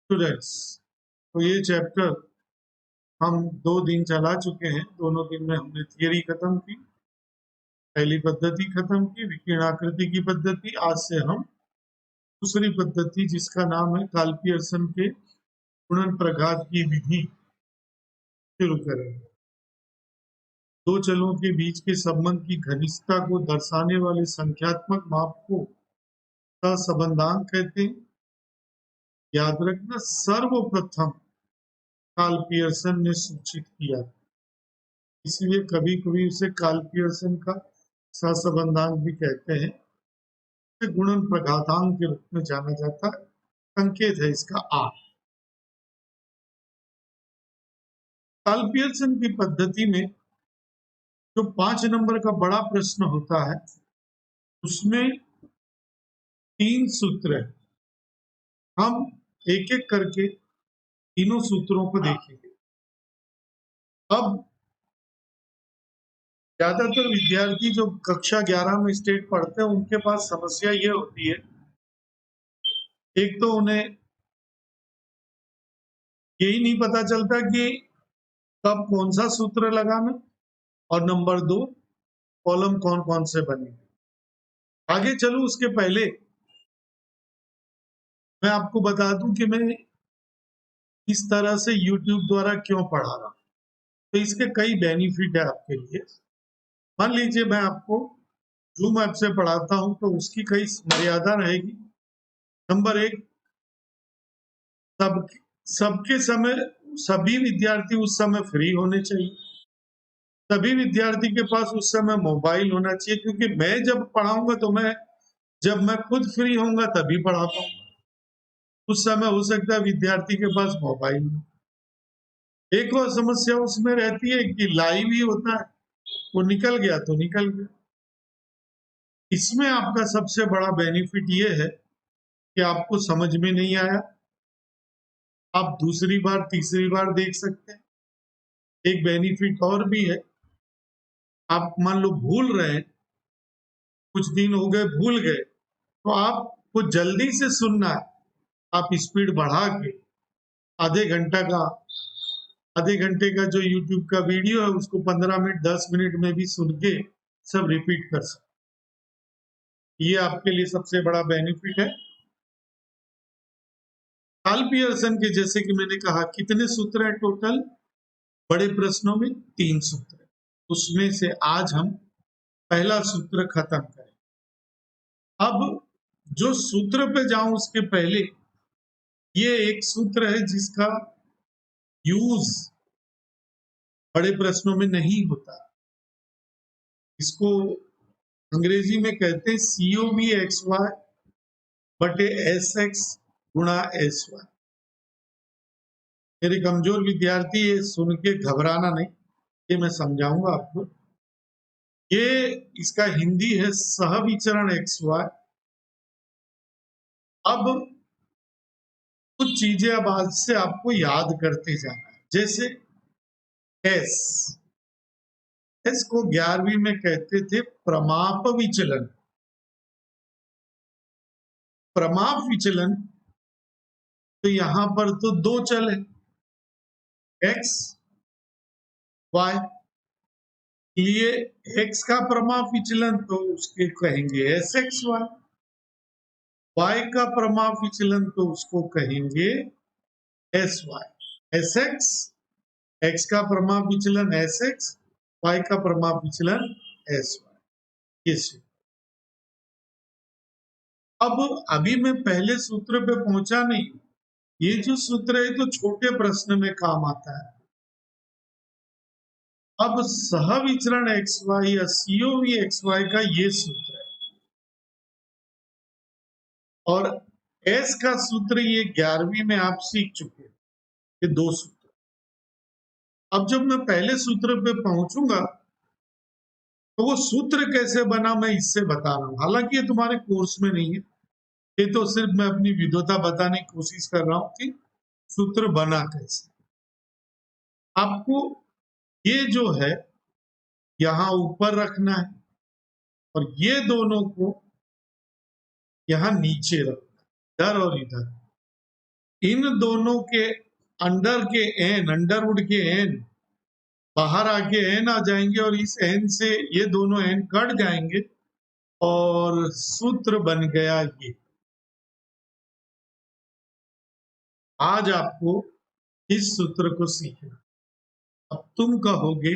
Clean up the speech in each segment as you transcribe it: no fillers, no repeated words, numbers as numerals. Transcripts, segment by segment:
Students, तो ये chapter हम 2 दिन चला चुके हैं। दोनों दिन में हमने थियरी खत्म की, पहली पद्धति खत्म की, विकिरणाकृति की पद्धति। आज से हम दूसरी पद्धति, जिसका नाम है कार्ल पियर्सन के गुणन प्रघात की विधि, शुरू करेंगे। दो चलों के बीच के संबंध की घनिष्ठता को दर्शाने वाले संख्यात्मक माप को सहसंबंधांक कहते हैं। याद रखना, सर्वप्रथम कार्ल पियर्सन ने सूचित किया, इसलिए कभी कभी उसे कार्ल पियर्सन का सहसंबंधांक भी कहते हैं। इसे गुणन प्रघातांक के रूप में जाना जाता है। संकेत है इसका आर। कार्ल पियर्सन की पद्धति में जो 5 नंबर का बड़ा प्रश्न होता है, उसमें 3 सूत्र है। हम एक एक करके तीनों सूत्रों को देखेंगे। अब ज्यादातर विद्यार्थी जो कक्षा 11 में स्टेट पढ़ते हैं, उनके पास समस्या ये होती है, एक तो उन्हें यही नहीं पता चलता कि कब कौन सा सूत्र लगाना, और नंबर 2, कॉलम कौन कौन से बने। आगे चलूं उसके पहले मैं आपको बता दूं कि मैं इस तरह से YouTube द्वारा क्यों पढ़ा रहा हूं। तो इसके कई बेनिफिट है आपके लिए। मान लीजिए मैं आपको जूम ऐप से पढ़ाता हूं, तो उसकी कई मर्यादा रहेगी। नंबर 1, सबके समय सभी विद्यार्थी उस समय फ्री होने चाहिए। सभी विद्यार्थी के पास उस समय मोबाइल होना चाहिए, क्योंकि मैं जब पढ़ाऊंगा तो जब मैं खुद फ्री होऊंगा तभी पढ़ा पाऊंगा। उस समय हो सकता है विद्यार्थी के पास मोबाइल हो। एक और समस्या उसमें रहती है कि लाइव ही होता है, वो निकल गया तो निकल गया। इसमें आपका सबसे बड़ा बेनिफिट ये है कि आपको समझ में नहीं आया, आप दूसरी बार तीसरी बार देख सकते हैं। एक बेनिफिट और भी है, आप मान लो भूल रहे हैं, कुछ दिन हो गए भूल गए, तो आपको जल्दी से सुनना है, आप स्पीड बढ़ा के आधे घंटे का जो YouTube का वीडियो है उसको 15 मिनट 10 मिनट में भी सुन के सब रिपीट कर सकते। ये आपके लिए सबसे बड़ा बेनिफिट है। कार्ल पियर्सन के, जैसे कि मैंने कहा, कितने सूत्र हैं टोटल? बड़े प्रश्नों में 3 सूत्र है। उसमें से आज हम पहला सूत्र खत्म करें। अब जो सूत्र पे जाऊं उसके पहले, ये एक सूत्र है जिसका यूज बड़े प्रश्नों में नहीं होता। इसको अंग्रेजी में कहते हैं COV(XY) बटे SX गुणा SY। मेरे कमजोर विद्यार्थी ये सुन के घबराना नहीं, ये मैं समझाऊंगा आपको। ये इसका हिंदी है सहविचरण XY। अब कुछ चीजें अब आज से आपको याद करते जाना है। जैसे एस को 11वीं में कहते थे प्रमाप विचलन। प्रमाप विचलन, तो यहां पर तो 2 चल है, x y। ये x का प्रमाप विचलन तो उसके कहेंगे SXY, y का प्रमाप विचलन तो उसको कहेंगे SY। SX, x का प्रमाप विचलन SX, y का प्रमाप विचलन SY। अब अभी मैं पहले सूत्र पे पहुंचा नहीं। ये जो सूत्र है तो छोटे प्रश्न में काम आता है। अब सहविचरण XY या COV(XY) का ये सूत्र है, और S का सूत्र ये 11वीं में आप सीख चुके हैं, ये 2 सूत्र। अब जब मैं पहले सूत्र पे पहुंचूंगा तो वो सूत्र कैसे बना मैं इससे बता रहा हूं। हालांकि ये तुम्हारे कोर्स में नहीं है, ये तो सिर्फ मैं अपनी विद्वता बताने की कोशिश कर रहा हूं कि सूत्र बना कैसे। आपको ये जो है यहां ऊपर रखना है, और ये दोनों को यहां नीचे रखना, इधर और इधर। इन दोनों के अंडर के एन, अंडरवुड के एन बाहर आके एन आ जाएंगे और इस एन से ये दोनों एन कट जाएंगे और सूत्र बन गया ये। आज आपको इस सूत्र को सीखना। अब तुम कहोगे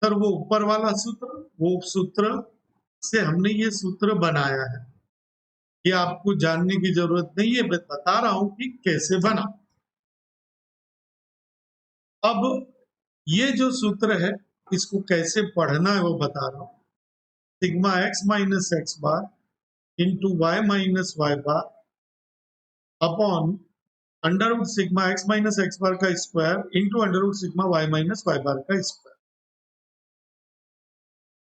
सर वो ऊपर वाला सूत्र, वो सूत्र से हमने ये सूत्र बनाया है, ये आपको जानने की जरूरत नहीं है, मैं बता रहा हूं कि कैसे बना। अब ये जो सूत्र है इसको कैसे पढ़ना है वो बता रहा हूं। Sigma x minus x bar into y minus y bar upon under root sigma x minus x bar का square into under root sigma y minus y bar का स्क्वायर।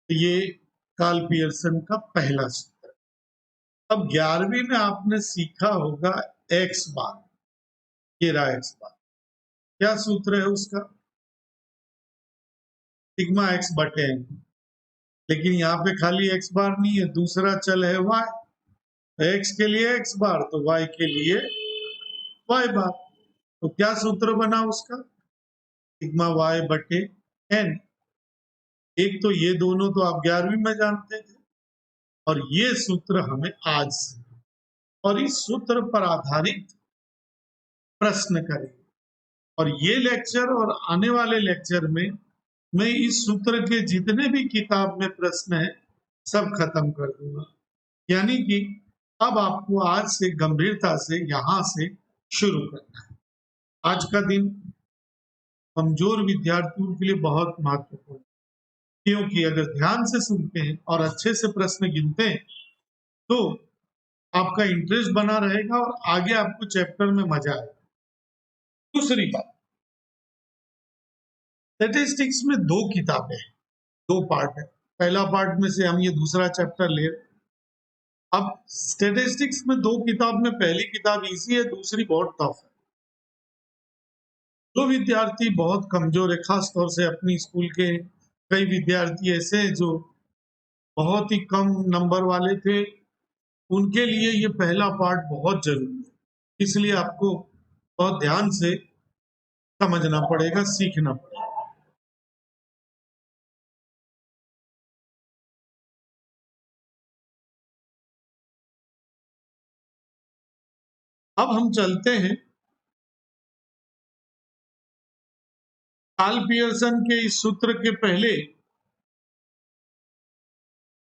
ये कार्ल पियर्सन का पहला सूत्र। अब 11वीं में आपने सीखा होगा एक्स बार, ये रहा एक्स बार। क्या सूत्र है उसका? सिग्मा एक्स बटे एन। लेकिन यहाँ पे खाली एक्स बार नहीं है, दूसरा चल है वाई। एक्स के लिए एक्स बार तो वाई के लिए वाई बार। तो क्या सूत्र बना उसका? सिग्मा वाई बटे एन। एक तो ये दोनों तो आप 11वीं में जानते थे और ये सूत्र हमें आज से, और इस सूत्र पर आधारित प्रश्न करेंगे। और ये लेक्चर और आने वाले लेक्चर में मैं इस सूत्र के जितने भी किताब में प्रश्न है सब खत्म कर दूंगा। यानी कि अब आपको आज से गंभीरता से यहां से शुरू करना है। आज का दिन कमजोर विद्यार्थियों के लिए बहुत महत्वपूर्ण है, क्योंकि अगर ध्यान से सुनते हैं और अच्छे से प्रश्न गिनते हैं तो आपका इंटरेस्ट बना रहेगा और आगे आपको चैप्टर में मजा आएगा। दूसरी बात, स्टैटिस्टिक्स में दो किताबें हैं, दो पार्ट है। पहला पार्ट में से हम ये दूसरा चैप्टर ले रहे हैं। अब स्टैटिस्टिक्स में दो किताब में पहली किताब इजी है, दूसरी बहुत टफ है। जो विद्यार्थी बहुत कमजोर है, खास तौर से अपनी स्कूल के कई विद्यार्थी ऐसे हैं जो बहुत ही कम नंबर वाले थे, उनके लिए ये पहला पार्ट बहुत जरूरी है। इसलिए आपको बहुत ध्यान से समझना पड़ेगा, सीखना पड़ेगा। अब हम चलते हैं कार्ल पियर्सन के इस सूत्र के पहले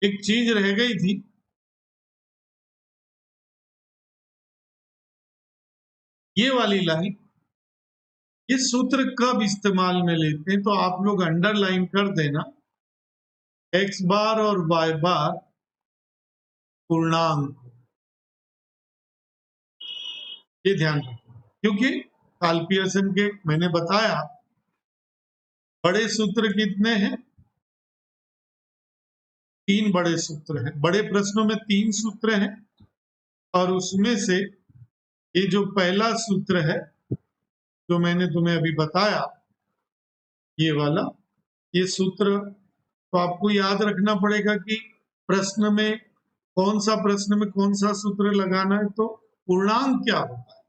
एक चीज रह गई थी, ये वाली लाइन। इस सूत्र कब इस्तेमाल में लेते हैं तो आप लोग अंडरलाइन कर देना, एक्स बार और वाई बार पूर्णांक, ये ध्यान रखना। क्योंकि कार्ल पियर्सन के मैंने बताया बड़े सूत्र कितने हैं? 3 बड़े सूत्र हैं। बड़े प्रश्नों में 3 सूत्र हैं और उसमें से ये जो पहला सूत्र है जो मैंने तुम्हें अभी बताया, ये वाला, ये सूत्र तो आपको याद रखना पड़ेगा कि प्रश्न में प्रश्न में कौन सा सूत्र लगाना है। तो पूर्णांक क्या होता है?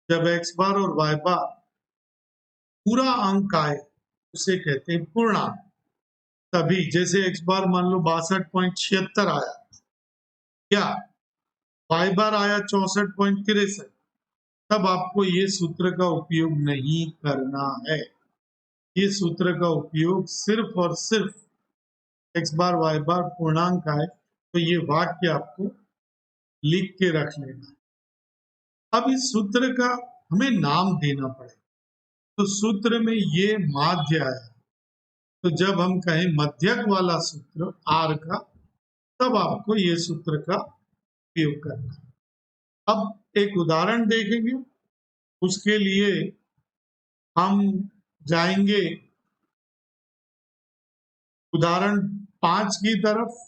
जब एक्स बार और वाई बार पूरा अंक आए उसे कहते हैं पूर्णांक। तभी जैसे एक्स बार मान लो 62.76 आया, क्या वाई बार आया 64.63, तब आपको ये सूत्र का उपयोग नहीं करना है। ये सूत्र का उपयोग सिर्फ और सिर्फ एक्स बार वाई बार पूर्णांक आए तो ये वाक्य आपको लिख के रख लेना है। अब इस सूत्र का हमें नाम देना पड़ेगा। तो सूत्र में ये माध्य आया, तो जब हम कहें मध्यक वाला सूत्र आर का, तब आपको ये सूत्र का उपयोग करना है। अब एक उदाहरण देखेंगे, उसके लिए हम जाएंगे उदाहरण 5 की तरफ।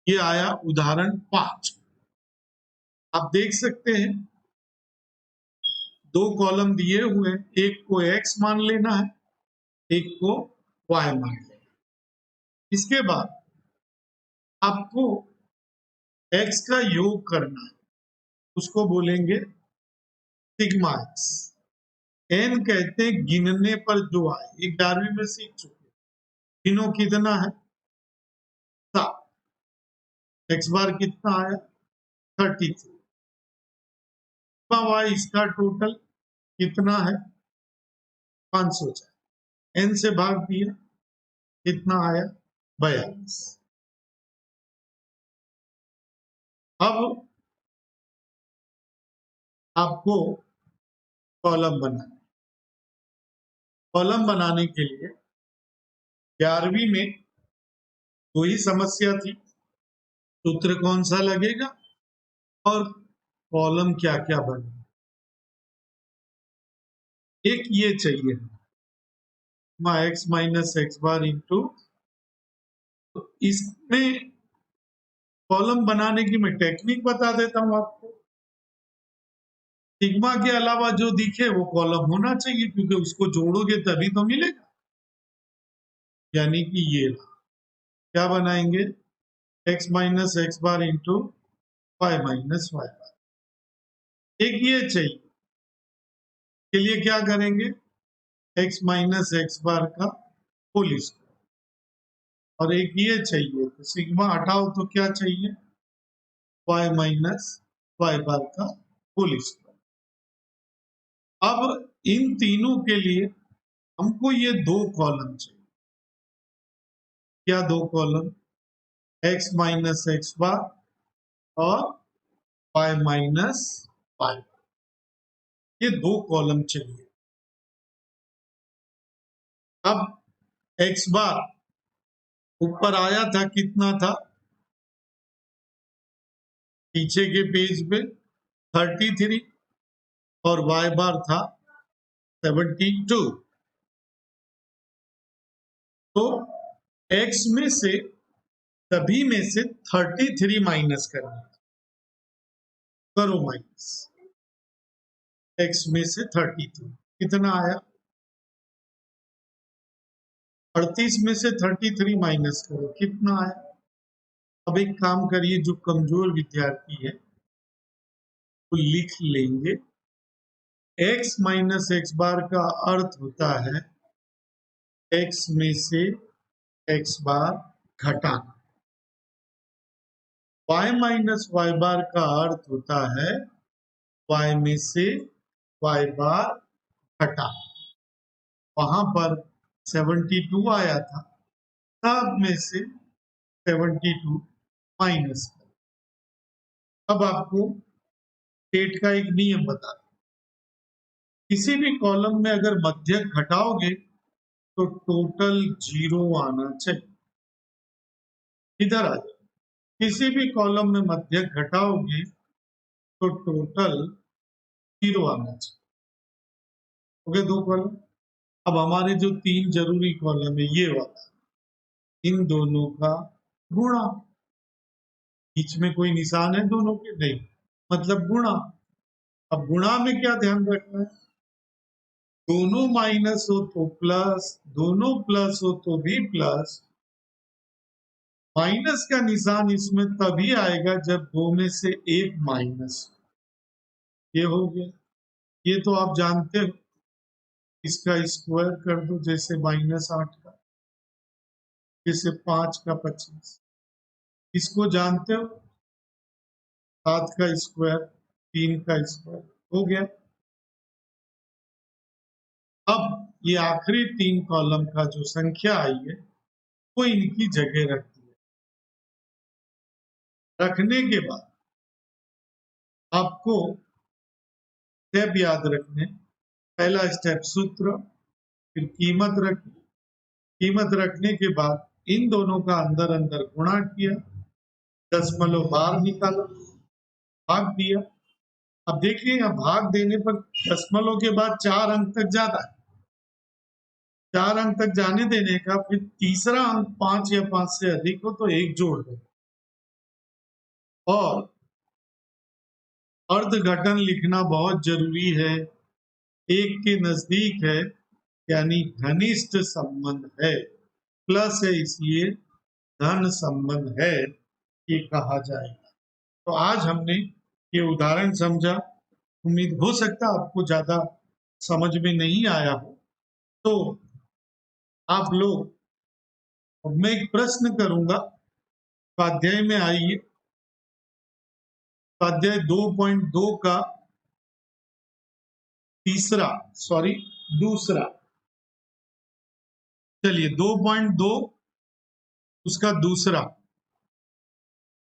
ये आया उदाहरण 5। आप देख सकते हैं 2 कॉलम दिए हुए, एक को x मान लेना है, एक को y मान लेना है। इसके बाद आपको x का योग करना है, उसको बोलेंगे सिग्मा x। n कहते हैं गिनने पर जो आए, ये 11वीं में सीख चुके। गिनो कितना है? 7। x बार कितना आया? 33। y इसका टोटल कितना है? 504। n से भाग दिया, कितना आया? 42। अब आपको कॉलम बनाना। कॉलम बनाने के लिए 11वीं में दो ही समस्या थी, सूत्र कौन सा लगेगा और कॉलम क्या क्या बनेगा। एक ये चाहिए x minus x bar into, इसमें कॉलम बनाने की मैं टेक्निक बता देता हूं आपको। सिग्मा के अलावा जो दिखे वो कॉलम होना चाहिए, क्योंकि उसको जोड़ोगे तभी तो मिलेगा। यानी कि ये क्या बनाएंगे? x minus x bar into y minus y बार। एक ये चाहिए, के लिए क्या करेंगे? x माइनस एक्स बार का होल स्क्वायर। और एक ये चाहिए, तो सिग्मा हटाओ तो क्या चाहिए? y माइनस वाई बार का होल स्क्वायर। अब इन तीनों के लिए हमको ये दो कॉलम चाहिए। क्या दो कॉलम? x माइनस एक्स बार और y माइनस वाई बार, ये दो कॉलम चाहिए। अब x बार ऊपर आया था, कितना था? पीछे के पेज पे 33 और y बार था 72। तो x में से, सभी में से 33 माइनस करना। करो माइनस। x में से 33 कितना आया? 38 में से 33 माइनस करो, कितना आया? अब एक काम करिए, जो कमजोर विद्यार्थी है वो लिख लेंगे। x माइनस एक्स बार का अर्थ होता है x में से x बार घटाना। y माइनस वाई बार का अर्थ होता है y में से y बार घटाना। वहां पर 72 आया था, सब में से 72 माइनस। अब आपको स्टेट का एक नियम बता दूं। किसी भी कॉलम में अगर मध्यक घटाओगे तो टोटल 0 आना चाहिए। इधर आ जाओ, किसी भी कॉलम में मध्यक घटाओगे तो टोटल 0 आना चाहिए। हो गए दो कॉलम। अब हमारे जो तीन जरूरी कॉलम है, ये वाला, इन दोनों का गुणा। बीच में कोई निशान है दोनों के? नहीं, मतलब गुणा। अब गुणा में क्या ध्यान रखना है? दोनों माइनस हो तो प्लस, दोनों प्लस हो तो भी प्लस। माइनस का निशान इसमें तभी आएगा जब दो में से एक माइनस। ये हो गया। ये तो आप जानते हो, इसका स्क्वायर कर दो, जैसे -8 का, जैसे 5 का 25। इसको जानते हो, 7 का स्क्वायर, 3 का स्क्वायर। हो गया। अब ये आखिरी तीन कॉलम का जो संख्या आई है वो इनकी जगह रख दी। रखने के बाद आपको स्टेप याद रखने। पहला स्टेप सूत्र, फिर कीमत रखी। कीमत रखने के बाद इन दोनों का अंदर अंदर गुणा किया, दशमलव बाहर निकाला, भाग दिया। अब देखिए, यहाँ भाग देने पर दशमलव के बाद 4 अंक तक जाता है। 4 अंक तक जाने देने का, फिर तीसरा अंक 5 या 5 से अधिक हो तो 1 जोड़ दो। और अर्धघटन लिखना बहुत जरूरी है। 1 के नजदीक है, यानी घनिष्ठ संबंध है। प्लस है इसलिए धन संबंध है ये कहा जाएगा। तो आज हमने ये उदाहरण समझा। उम्मीद हो सकता आपको ज्यादा समझ में नहीं आया हो, तो आप लोग, अब मैं एक प्रश्न करूंगा। स्वाध्याय में आइए, स्वाध्याय 2.2 का दूसरा, चलिए 2.2 उसका दूसरा।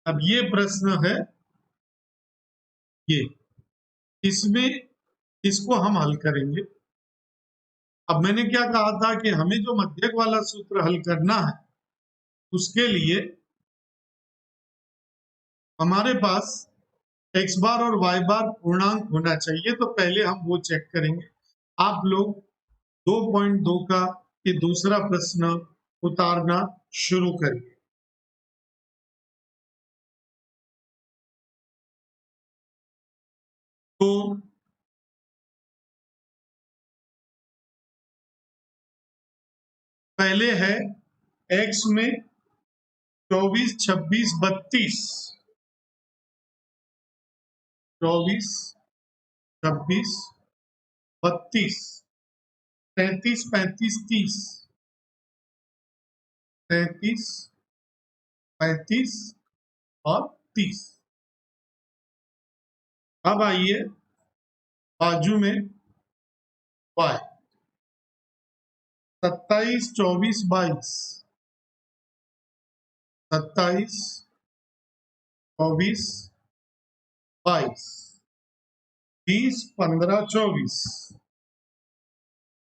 अब ये प्रश्न है, ये इसमें इसको हम हल करेंगे। अब मैंने क्या कहा था कि हमें जो मध्यक वाला सूत्र हल करना है, उसके लिए हमारे पास x बार और y बार पूर्णांक होना चाहिए। तो पहले हम वो चेक करेंगे। आप लोग 2.2 का ये दूसरा प्रश्न उतारना शुरू करिए। तो पहले है x में 24, 26, 32, 24, 26, 32, 33, 35, 30, 33, 35 और 30। अब आइए बाजू में y 27, 24, 22, 27, 24, 22, 30, 15, 24,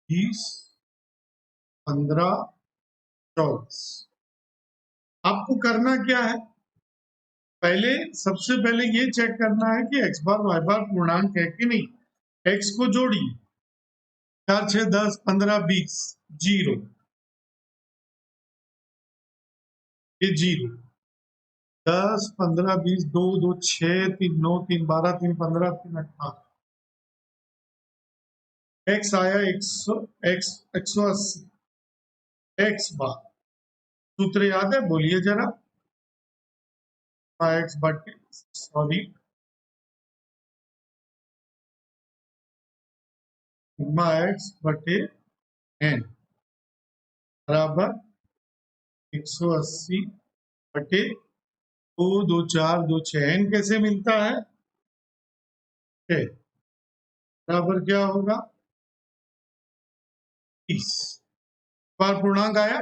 30, 15, 24। आपको करना क्या है? पहले सबसे पहले ये चेक करना है कि x बार y बार पूर्णांक है कि नहीं। x को जोड़िए, 4, 6, 10, 15, 20, 0, ये 0, 10, 15, 20, 2, 2, 6, 3, 9, 3, 12, 3, 15, 3, 18। x आया 180। x बार सूत्र याद है? बोलिए जरा। x बटे, सॉरी, सिग्मा x बटे n बराबर 180 बटे 2, 2, 4, 2, 6। n कैसे मिलता है? 6 बराबर क्या होगा? 30। बार पूर्णांक आया।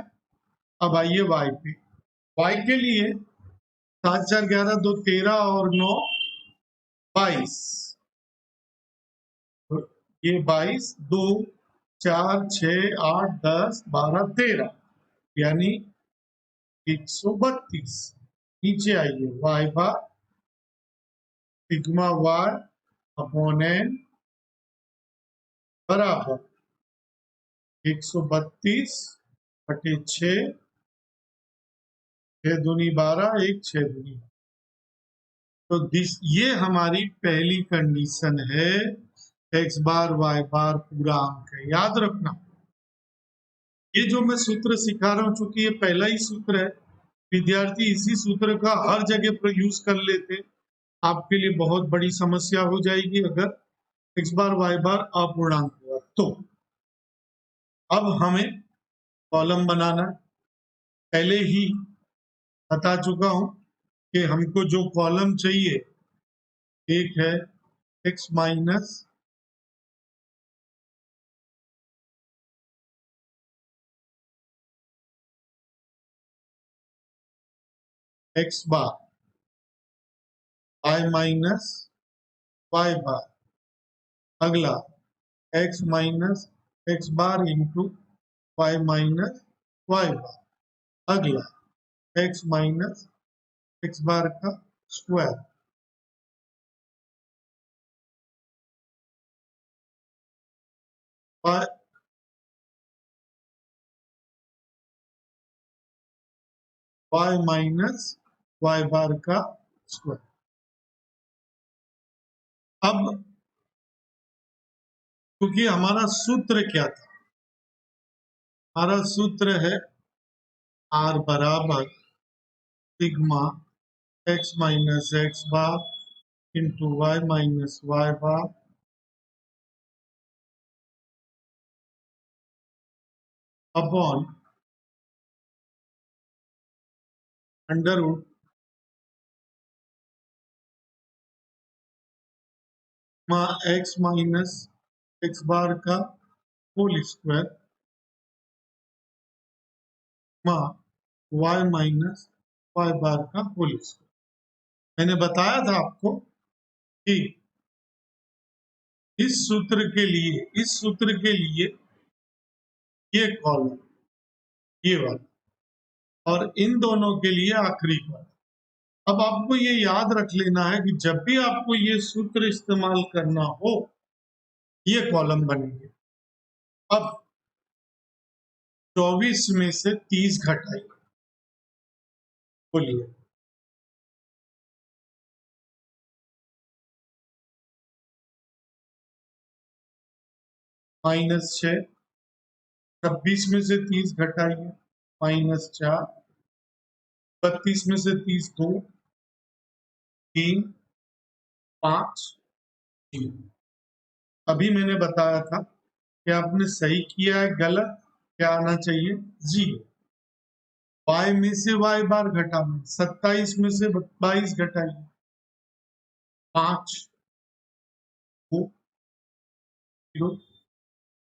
अब आइए y पे। y के लिए 7, 4, 11, 2, 13 और 9, 22। ये 22, 2, 4, 6, 8, 10, 12, 13, यानी 132। नीचे आइए, y बार सिग्मा y अपॉन n बराबर 132 बटे 6, 6 दूनी 12, 1, 6 दूनी। तो ये हमारी पहली कंडीशन है। x बार y बार पूरा अंक है, याद रखना। ये जो मैं सूत्र सिखा रहा हूं, चूंकि ये पहला ही सूत्र है, विद्यार्थी इसी सूत्र का हर जगह पर यूज कर लेते, आपके लिए बहुत बड़ी समस्या हो जाएगी अगर x बार y बार अपूर्णांक हुआ तो। अब हमें कॉलम बनाना, पहले ही बता चुका हूं कि हमको जो कॉलम चाहिए, एक है x माइनस x बार, y माइनस y बार, अगला x minus x bar into y minus y बार, अगला x माइनस x बार का square. y minus y bar का स्क्वायर। अब क्योंकि हमारा सूत्र क्या था? हमारा सूत्र है r बराबर sigma x minus x bar into y minus y bar upon under root x minus x bar का whole square y minus y bar का होल स्क्वायर। मैंने बताया था आपको कि इस सूत्र के लिए ये कॉलम ये वाला और इन दोनों के लिए आखिरी कॉलम। अब आपको ये याद रख लेना है कि जब भी आपको ये सूत्र इस्तेमाल करना हो ये कॉलम बनेंगे। अब 24 में से 30 घटाइए, बोलिए। -6, 26 में से 30 घटाइए, -4, 32 में से 30 2, 3, 5, 3। अभी मैंने बताया था कि आपने सही किया है, गलत क्या आना चाहिए? 0। y में से y बार घटाना, 27 में से 22 घटाइए, 5, 2, 0,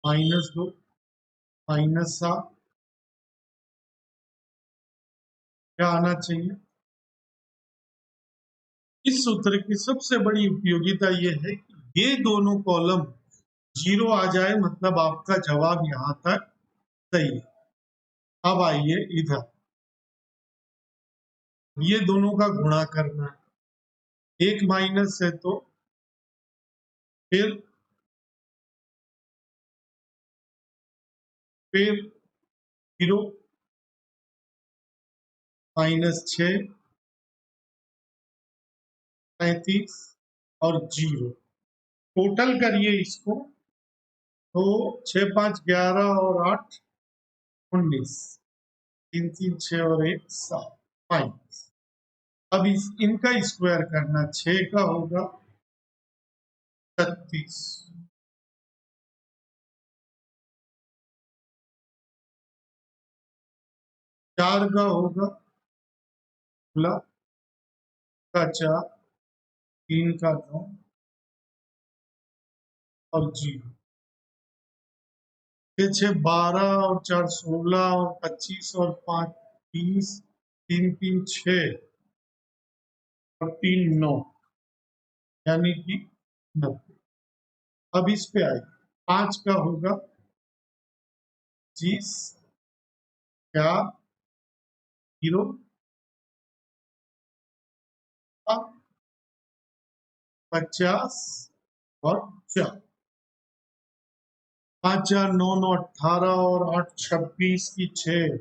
-2, -7 क्या आना चाहिए? इस सूत्र की सबसे बड़ी उपयोगिता यह है कि ये दोनों कॉलम 0 आ जाए मतलब आपका जवाब यहां तक सही है। अब आइए इधर, ये दोनों का गुणा करना है, एक माइनस है तो फिर 0, -6, 35 और 0 टोटल करिए इसको तो 6 5 11 और 8 19, 3 3 6 और 1 7 5। अब इनका स्क्वायर करना, 6 का होगा 36, 4 का होगा 16 का 4, 3 का 9 और 0, 6 12 और 4 16 और 25 और 5 30, 3 3 6 और 3 9 यानी कि 90। अब इस पे आए, 5 का होगा 25, 4, 0, 50 और 4, 5 4 9 9 18 और 8 26 की 6,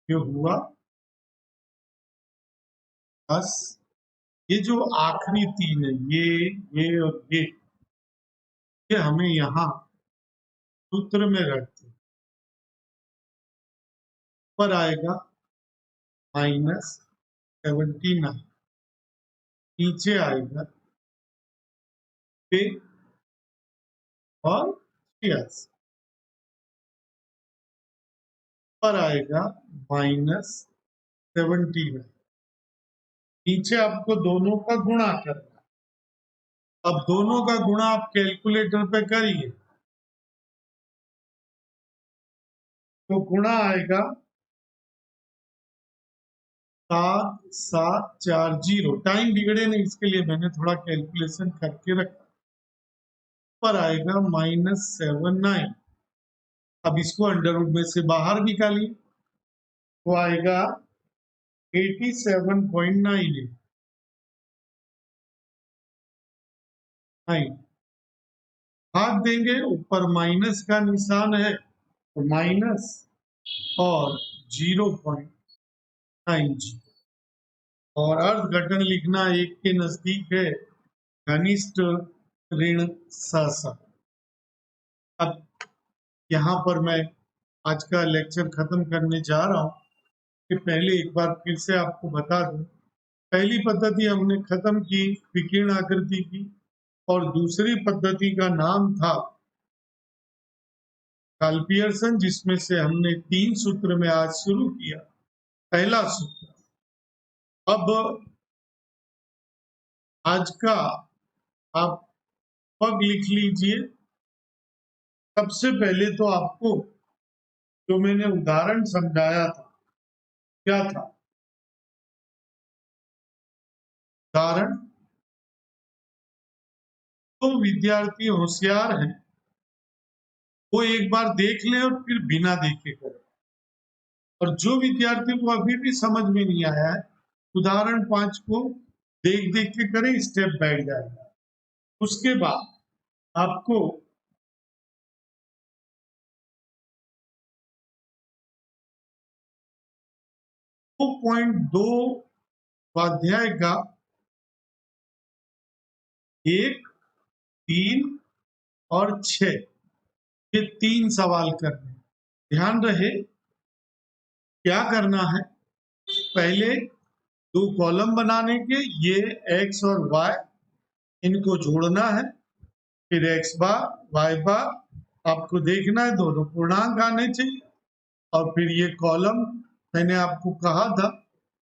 ये हुआ 10। ये जो आखिरी 3 है ये और ये हमें यहाँ सूत्र में रखते, पर आएगा -79, नीचे आएगा पे और 86, पर आएगा -79, नीचे आपको दोनों का गुणा करना। अब दोनों का गुणा आप कैलकुलेटर पे करिए तो गुणा आएगा 7740। टाइम बिगड़े नहीं इसके लिए मैंने थोड़ा कैलकुलेशन करके रखा, पर आएगा -79। अब इसको अंडर रूट में से बाहर निकालिए तो आएगा 87.98। भाग देंगे, ऊपर माइनस का निशान है तो माइनस और 0.90 और अर्ध घटन लिखना 1 के नजदीक है, घनिष्ठ ऋण शासक। अब यहाँ पर मैं आज का लेक्चर खत्म करने जा रहा हूँ। कि पहले एक बार फिर से आपको बता दूं। पहली पद्धति हमने खत्म की विकीर्ण आकृति की, और दूसरी पद्धति का नाम था काल्पियर्सन, जिसमें से हमने 3 सूत्र में आज शुरू किया। पहला सूत्र, अब आज का आप पग लिख लीजिए। सबसे पहले तो आपको जो मैंने उदाहरण समझाया था, क्या था उदाहरण? तो विद्यार्थी होशियार हैं, वो एक बार देख लें और फिर बिना देखे करें। और जो विद्यार्थी को अभी भी समझ में नहीं आया है, उदाहरण 5 को देख देख के करें, स्टेप बैठ जाएगा। उसके बाद आपको दो 2.2 स्वाध्याय का 1, 3 और 6 ये 3 सवाल करने। ध्यान रहे क्या करना है। पहले 2 कॉलम बनाने के, ये x और y, इनको जोड़ना है। फिर x बार y बार आपको देखना है, दोनों पूर्णांक आने चाहिए। और फिर ये कॉलम मैंने आपको कहा था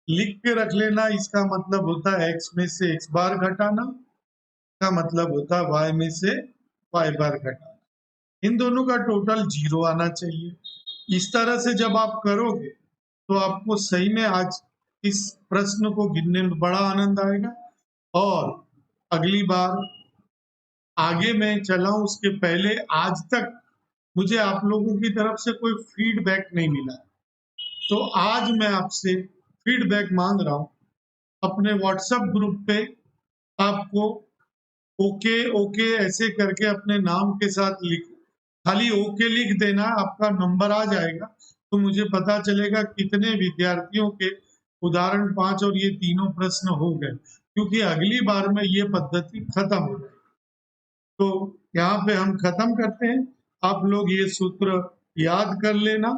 लिख के रख लेना। इसका मतलब होता है x में से x बार घटाना, का मतलब होता है y में से y बार घटाना। इन दोनों का टोटल 0 आना चाहिए। इस तरह से जब आप करोगे तो आपको सही में आज इस प्रश्न को गिनने में बड़ा आनंद आएगा। और अगली बार आगे मैं चला उसके पहले आज तक मुझे आप लोगों की तरफ से कोई फीडबैक नहीं मिला, तो आज मैं आपसे फीडबैक मांग रहा हूँ। अपने व्हाट्सएप ग्रुप पे आपको ओके ओके ऐसे करके अपने नाम के साथ लिख, खाली ओके लिख देना, आपका नंबर आ जाएगा। तो मुझे पता चलेगा कितने विद्यार्थियों के उदाहरण 5 और ये तीनों प्रश्न हो गए, क्योंकि अगली बार में ये पद्धति खत्म हो जाएगी। तो यहाँ पे हम खत्म करते हैं। आप लोग ये सूत्र याद कर लेना।